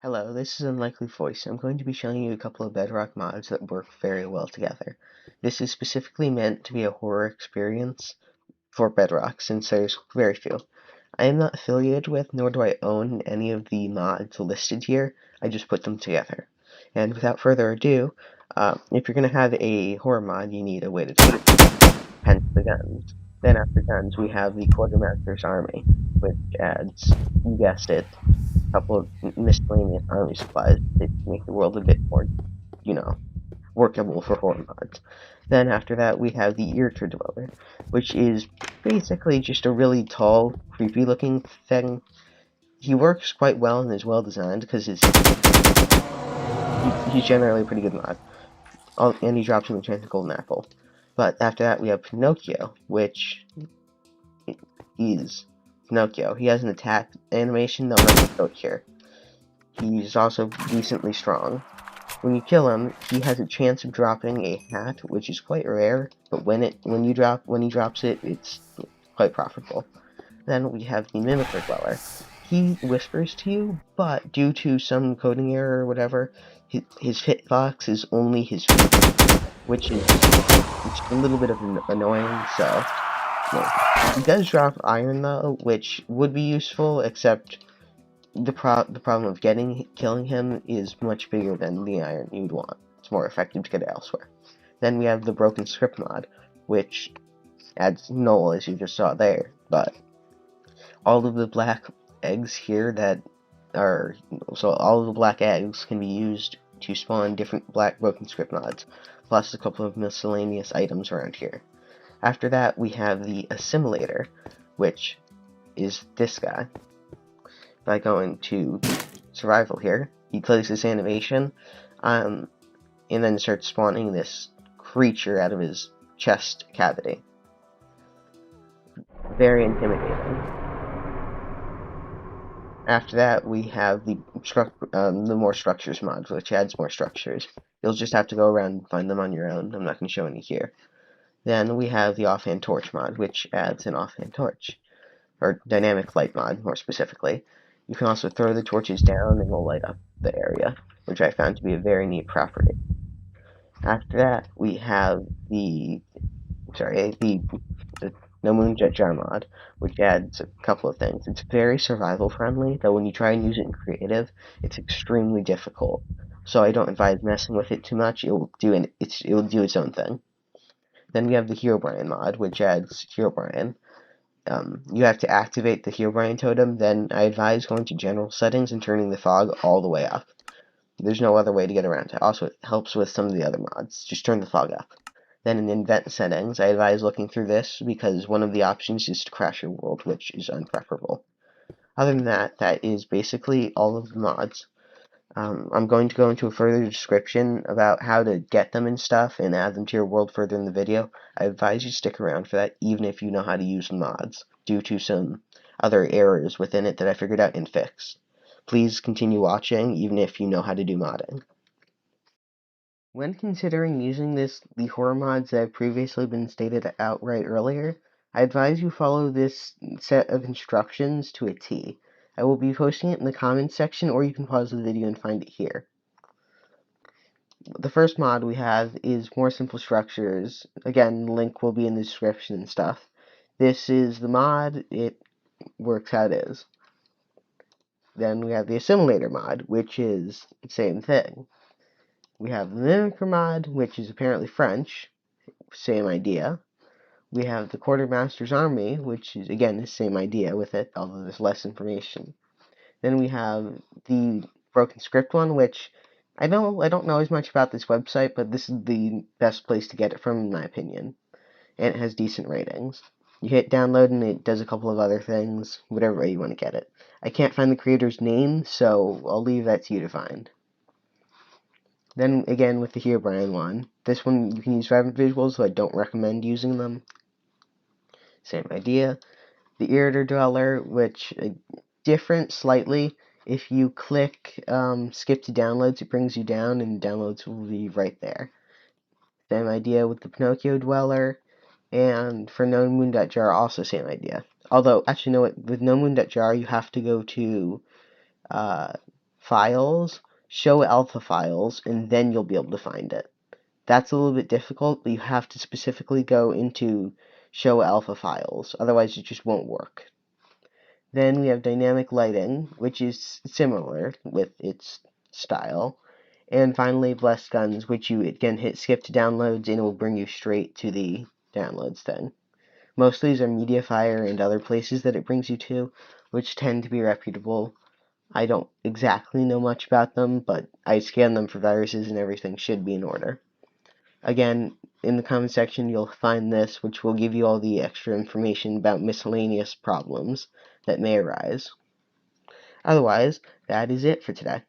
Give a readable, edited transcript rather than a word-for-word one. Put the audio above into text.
Hello, this is Unlikely Voice. I'm going to be showing you a couple of Bedrock mods that work very well together. This is specifically meant to be a horror experience for Bedrock, since there's very few. I am not affiliated with, nor do I own any of the mods listed here. I just put them together. And without further ado, if you're going to have a horror mod, you need a way to do it, hence the guns. Then after guns, we have the Quartermaster's army, which adds, you guessed it, couple of miscellaneous army supplies to make the world a bit more, workable for horror mods. Then after that, we have the Irritator, which is basically just a really tall, creepy-looking thing. He works quite well and is well designed because he's generally a pretty good mod. And he drops an enchanted golden apple. But after that, we have Pinocchio, which is Pinocchio. He has an attack animation that I'm going to show here. He's also decently strong. When you kill him, he has a chance of dropping a hat, which is quite rare, but when he drops it, it's quite profitable. Then we have the Mimicker Dweller. He whispers to you, but due to some coding error or whatever, his hitbox is only his feet, which is a little bit of annoying, so he does drop iron though, which would be useful, except the problem of killing him is much bigger than the iron you'd want. It's more effective to get it elsewhere. Then we have the broken script mod, which adds null, as you just saw there, but all of the black eggs here all of the black eggs can be used to spawn different black broken script mods, plus a couple of miscellaneous items around here. After that, we have the Assimilator, which is this guy. By going to survival here, he plays this animation, and then starts spawning this creature out of his chest cavity. Very intimidating. After that, we have the more structures mod, which adds more structures. You'll just have to go around and find them on your own. I'm not going to show any here. Then we have the offhand torch mod, which adds an offhand torch, or dynamic light mod, more specifically. You can also throw the torches down and they'll light up the area, which I found to be a very neat property. After that, we have the No Moon Jet Jar mod, which adds a couple of things. It's very survival friendly, though when you try and use it in creative, it's extremely difficult. So I don't advise messing with it too much. It will do its own thing. Then we have the Brine mod, which adds Brine. You have to activate the Hearo totem, then I advise going to general settings and turning the fog all the way up. There's no other way to get around it. Also, it helps with some of the other mods. Just turn the fog up. Then in event settings, I advise looking through this because one of the options is to crash your world, which is unpreferable. Other than that, that is basically all of the mods. I'm going to go into a further description about how to get them and stuff and add them to your world further in the video. I advise you stick around for that, even if you know how to use the mods, due to some other errors within it that I figured out and fixed. Please continue watching, even if you know how to do modding. When considering using the horror mods that have previously been stated outright earlier, I advise you follow this set of instructions to a T. I will be posting it in the comments section, or you can pause the video and find it here. The first mod we have is More Simple Structures. Again, the link will be in the description and stuff. This is the mod. It works how it is. Then we have the Assimilator mod, which is the same thing. We have the Mimicker mod, which is apparently French. Same idea. We have the Quartermaster's army, which is, again, the same idea with it, although there's less information. Then we have the broken script one, which I don't know as much about this website, but this is the best place to get it from, in my opinion. And it has decent ratings. You hit download and it does a couple of other things, whatever way you want to get it. I can't find the creator's name, so I'll leave that to you to find. Then again with the Hearo one, this one you can use vibrant visuals, so I don't recommend using them. Same idea. The Irritator Dweller, which different slightly. If you click skip to downloads, it brings you down, and downloads will be right there. Same idea with the Pinocchio Dweller, and for No Moon Jar, also same idea. Although, actually, no, with No Moon Jar, you have to go to Files, Show Alpha Files, and then you'll be able to find it. That's a little bit difficult, but you have to specifically go into Show Alpha Files, otherwise it just won't work. Then we have Dynamic Lighting, which is similar with its style. And finally, Blessed Guns, which you again hit skip to downloads, and it will bring you straight to the downloads thing. Most of these are Mediafire and other places that it brings you to, which tend to be reputable. I don't exactly know much about them, but I scanned them for viruses and everything should be in order. Again, in the comment section you'll find this, which will give you all the extra information about miscellaneous problems that may arise. Otherwise, that is it for today.